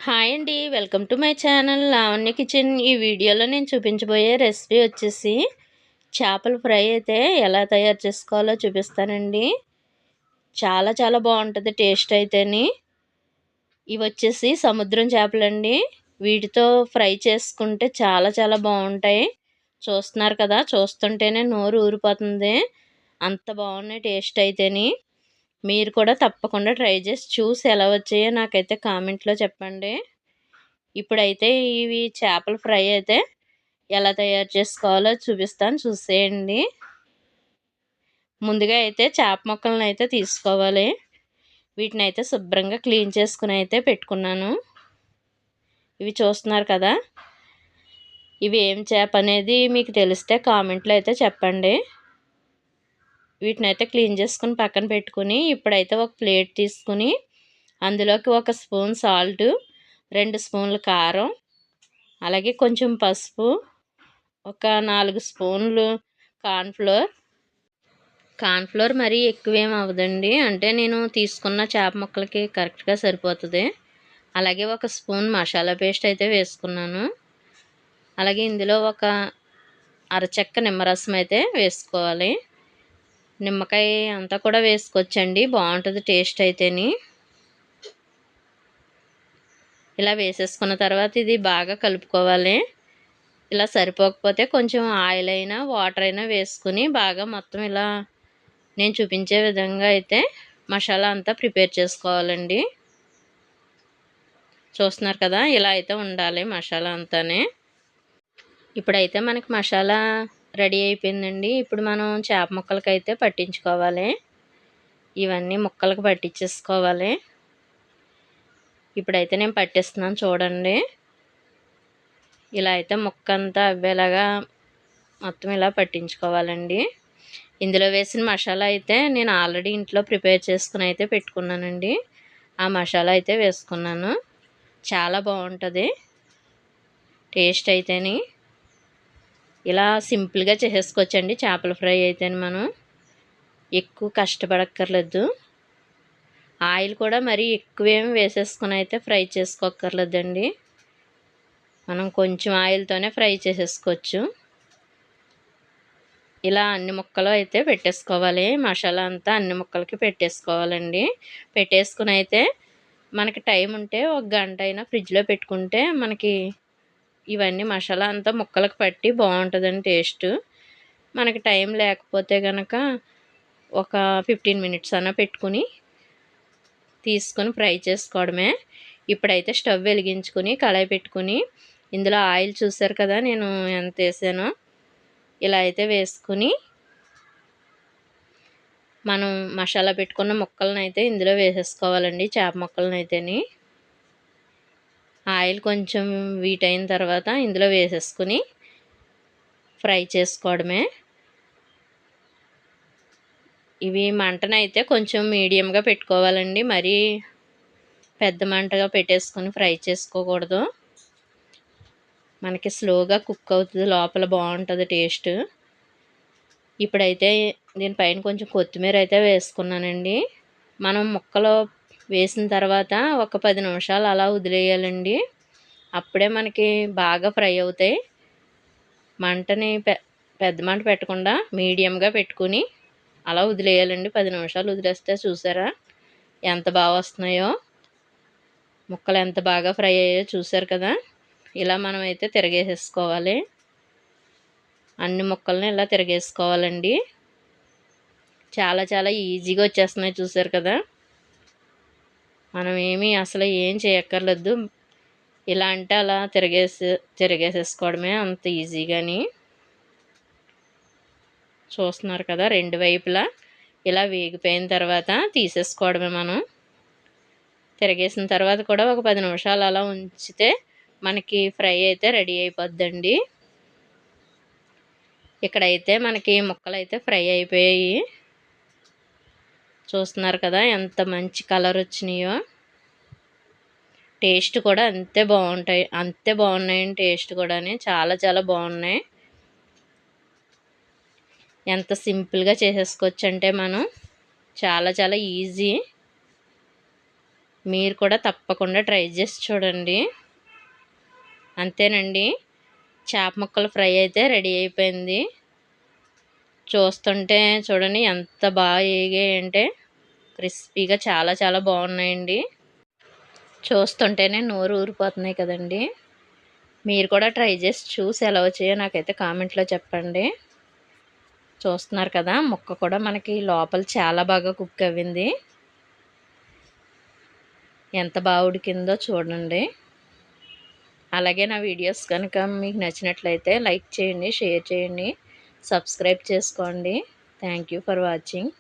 Hi అండి, welcome to my channel Lavanya kitchen. ఈ వీడియోలో నేను చూపించబోయే రెసిపీ వచ్చేసి చేపల ఫ్రై అయితే ఎలా తయారు చేసుకోవాలో చూపిస్తానండి. చాలా చాలా బాగుంటుంది టేస్ట్ అయితేని. ఇవి వచ్చేసి సముద్రం చేపలండి. వీటితో ఫ్రై చేసుకుంటే చాలా చాలా బాగుంటాయి. చూస్తున్నారు కదా, చూస్తుంటేనే నోరు ఊరిపోతుంది, అంత బాగున్నాయి టేస్ట్ అయితేని. మీరు కూడా తప్పకుండా ట్రై చేసి చూసి ఎలా వచ్చాయో నాకైతే కామెంట్లో చెప్పండి. ఇప్పుడైతే ఇవి చేపల ఫ్రై అయితే ఎలా తయారు చేసుకోవాలో చూపిస్తాను, చూసేయండి. ముందుగా అయితే చేప ముక్కలను అయితే తీసుకోవాలి. వీటిని అయితే శుభ్రంగా క్లీన్ చేసుకుని అయితే పెట్టుకున్నాను. ఇవి చూస్తున్నారు కదా, ఇవి ఏం చేప అనేది మీకు తెలిస్తే కామెంట్లో అయితే చెప్పండి. వీటిని అయితే క్లీన్ చేసుకుని పక్కన పెట్టుకుని ఇప్పుడైతే ఒక ప్లేట్ తీసుకుని అందులోకి 1 స్పూన్ సాల్ట్, 2 స్పూన్లు కారం, అలాగే కొంచెం పసుపు, ఒక 4 స్పూన్లు కార్న్ఫ్లోర్ మరీ ఎక్కువేం అవ్వదండి, అంటే నేను తీసుకున్న చేప ముక్కలకి కరెక్ట్గా సరిపోతుంది. అలాగే 1 స్పూన్ మసాలా పేస్ట్ అయితే వేసుకున్నాను. అలాగే ఇందులో ఒక అరచెక్క నిమ్మరసం అయితే వేసుకోవాలి. నిమ్మకాయ అంతా కూడా వేసుకోవచ్చండి, బాగుంటుంది టేస్ట్ అయితేని. ఇలా వేసేసుకున్న తర్వాత ఇది బాగా కలుపుకోవాలి. ఇలా సరిపోకపోతే కొంచెం ఆయిల్ అయినా వాటర్ అయినా వేసుకుని బాగా మొత్తం ఇలా నేను చూపించే విధంగా అయితే మసాలా అంతా ప్రిపేర్ చేసుకోవాలండి. చూస్తున్నారు కదా, ఇలా అయితే ఉండాలి మసాలా అంతానే. ఇప్పుడైతే మనకి మసాలా రెడీ అయిపోయిందండి. ఇప్పుడు మనం చేప ముక్కలకైతే పట్టించుకోవాలి. ఇవన్నీ ముక్కలకు పట్టించేసుకోవాలి. ఇప్పుడైతే నేను పట్టిస్తున్నాను చూడండి. ఇలా అయితే ముక్క అంతా అవ్వేలాగా మొత్తం ఇలా పట్టించుకోవాలండి. ఇందులో వేసిన మసాలా అయితే నేను ఆల్రెడీ ఇంట్లో ప్రిపేర్ చేసుకుని అయితే పెట్టుకున్నానండి. ఆ మసాలా అయితే వేసుకున్నాను. చాలా బాగుంటుంది టేస్ట్ అయితేని. ఇలా సింపుల్గా చేసేసుకోవచ్చండి చేపల ఫ్రై అయితేని. మనం ఎక్కువ కష్టపడక్కర్లేదు. ఆయిల్ కూడా మరీ ఎక్కువేమి వేసేసుకుని అయితే ఫ్రై చేసుకోక్కర్లేదండి. మనం కొంచెం ఆయిల్తోనే ఫ్రై చేసేసుకోవచ్చు. ఇలా అన్ని ముక్కలు అయితే పెట్టేసుకోవాలి. మసాలా అంతా అన్ని ముక్కలకి పెట్టేసుకోవాలండి. పెట్టేసుకుని అయితే మనకి టైం ఉంటే 1 గంట అయినా ఫ్రిడ్జ్లో పెట్టుకుంటే మనకి ఇవన్నీ మసాలా అంతా ముక్కలకు పట్టి బాగుంటుందండి టేస్ట్. మనకి టైం లేకపోతే కనుక ఒక 15 మినిట్స్ అన్నా పెట్టుకుని తీసుకొని ఫ్రై చేసుకోవడమే. ఇప్పుడైతే స్టవ్ వెలిగించుకుని కళాయి పెట్టుకుని ఇందులో ఆయిల్ చూసారు కదా నేను ఎంత వేసానో, ఇలా అయితే వేసుకుని మనం మసాలా పెట్టుకున్న ముక్కలను అయితే ఇందులో వేసేసుకోవాలండి. చేప ముక్కలను అయితేని ఆయిల్ కొంచెం వీట్ అయిన తర్వాత ఇందులో వేసేసుకుని ఫ్రై చేసుకోవడమే. ఇవి మంటనైతే కొంచెం మీడియంగా పెట్టుకోవాలండి, మరీ పెద్ద మంటగా పెట్టేసుకొని ఫ్రై చేసుకోకూడదు. మనకి స్లోగా కుక్ అవుతుంది, లోపల బాగుంటుంది టేస్ట్. ఇప్పుడైతే దీనిపైన కొంచెం కొత్తిమీర అయితే వేసుకున్నానండి. మనం ముక్కలు వేసిన తర్వాత ఒక 10 నిమిషాలు అలా వదిలేయాలండి. అప్పుడే మనకి బాగా ఫ్రై అవుతాయి. మంటని పెద్ద మంట పెట్టకుండా మీడియంగా పెట్టుకుని అలా వదిలేయాలండి. 10 నిమిషాలు వదిలేస్తే చూసారా ఎంత బాగా వస్తున్నాయో, ముక్కలు ఎంత బాగా ఫ్రై అయ్యాయో చూసారు కదా. ఇలా మనం అయితే తిరగేసేసుకోవాలి. అన్ని ముక్కల్ని ఇలా తిరగేసుకోవాలండి. చాలా చాలా ఈజీగా వచ్చేస్తున్నాయి చూసారు కదా. మనం అసలు ఏం చేయక్కర్లేదు. ఇలా అంటే అలా తిరగేసేసుకోవడమే అంత ఈజీగాని. చూస్తున్నారు కదా, 2 వైపులా ఇలా వేగిపోయిన తర్వాత తీసేసుకోవడమే. మనం తిరగేసిన తర్వాత కూడా ఒక 10 నిమిషాలు అలా ఉంచితే మనకి ఫ్రై అయితే రెడీ అయిపోద్దండి. ఇక్కడైతే మనకి ముక్కలు అయితే ఫ్రై అయిపోయాయి. చూస్తున్నారు కదా ఎంత మంచి కలర్ వచ్చినాయో. టేస్ట్ కూడా అంతే బాగున్నాయండి. టేస్ట్ కూడా చాలా చాలా బాగున్నాయి. ఎంత సింపుల్గా చేసేసుకోవచ్చు అంటే మనం చాలా చాలా ఈజీ. మీరు కూడా తప్పకుండా ట్రై చేసి చూడండి. అంతేనండి, చేప ముక్కల ఫ్రై అయితే రెడీ అయిపోయింది. చూస్తుంటే చూడండి ఎంత బాగా ఏగాయంటే క్రిస్పీగా చాలా చాలా బాగున్నాయండి. చూస్తుంటేనే నోరు ఊరిపోతున్నాయి కదండి. మీరు కూడా ట్రై చేసి చూసి ఎలా వచ్చాయో నాకైతే కామెంట్లో చెప్పండి. చూస్తున్నారు కదా, ముక్క కూడా మనకి లోపల చాలా బాగా కుక్ అవ్వింది. ఎంత బాగా ఉడికిందో చూడండి. అలాగే నా వీడియోస్ కనుక మీకు నచ్చినట్లయితే లైక్ చేయండి, షేర్ చేయండి, సబ్స్క్రైబ్ చేసుకోండి. Thank you for watching.